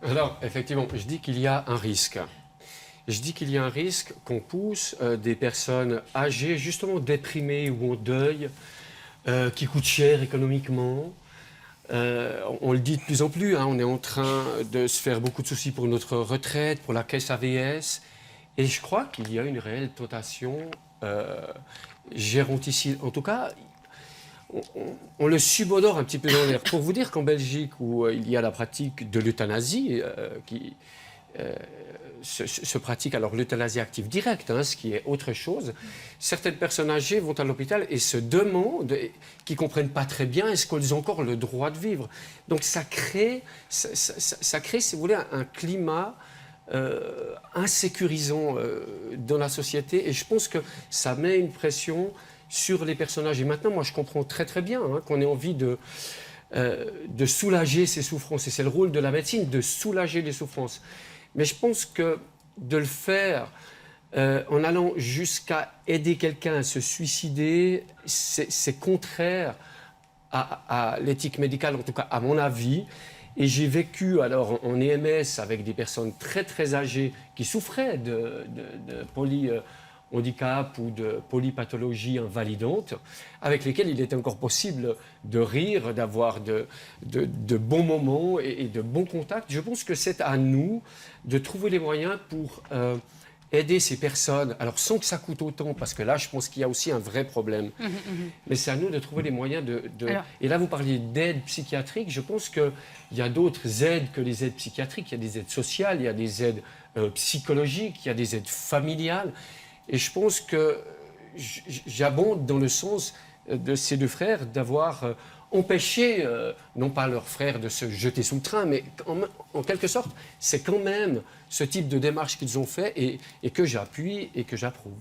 Alors, effectivement, je dis qu'il y a un risque. Je dis qu'il y a un risque qu'on pousse des personnes âgées, justement déprimées ou en deuil, qui coûtent cher économiquement. On le dit de plus en plus, hein, on est en train de se faire beaucoup de soucis pour notre retraite, pour la caisse AVS. Et je crois qu'il y a une réelle tentation géronticide. En tout cas, on le subodore un petit peu dans l'air. Pour vous dire qu'en Belgique, où il y a la pratique de l'euthanasie, qui se pratique, alors l'euthanasie active directe, hein, ce qui est autre chose, certaines personnes âgées vont à l'hôpital et se demandent, qui ne comprennent pas très bien, est-ce qu'elles ont encore le droit de vivre. Donc ça crée, si vous voulez, un climat insécurisant dans la société, et je pense que ça met une pression sur les personnages. Et maintenant, moi, je comprends très très bien hein, qu'on ait envie de soulager ces souffrances. Et c'est le rôle de la médecine, de soulager les souffrances. Mais je pense que de le faire en allant jusqu'à aider quelqu'un à se suicider, c'est contraire à l'éthique médicale, en tout cas à mon avis. Et j'ai vécu alors en EMS avec des personnes très très âgées qui souffraient de polyhandicap ou de polypathologie invalidante, avec lesquelles il était encore possible de rire, d'avoir de bons moments et de bons contacts. Je pense que c'est à nous de trouver les moyens pour aider ces personnes, alors sans que ça coûte autant, parce que là, je pense qu'il y a aussi un vrai problème. Mais c'est à nous de trouver les moyens Alors... Et là, vous parliez d'aide psychiatrique. Je pense qu'il y a d'autres aides que les aides psychiatriques. Il y a des aides sociales, il y a des aides psychologiques, il y a des aides familiales. Et je pense que j'abonde dans le sens de ces deux frères d'avoir empêché, non pas leurs frères de se jeter sous le train, mais en quelque sorte, c'est quand même ce type de démarche qu'ils ont fait et que j'appuie et que j'approuve.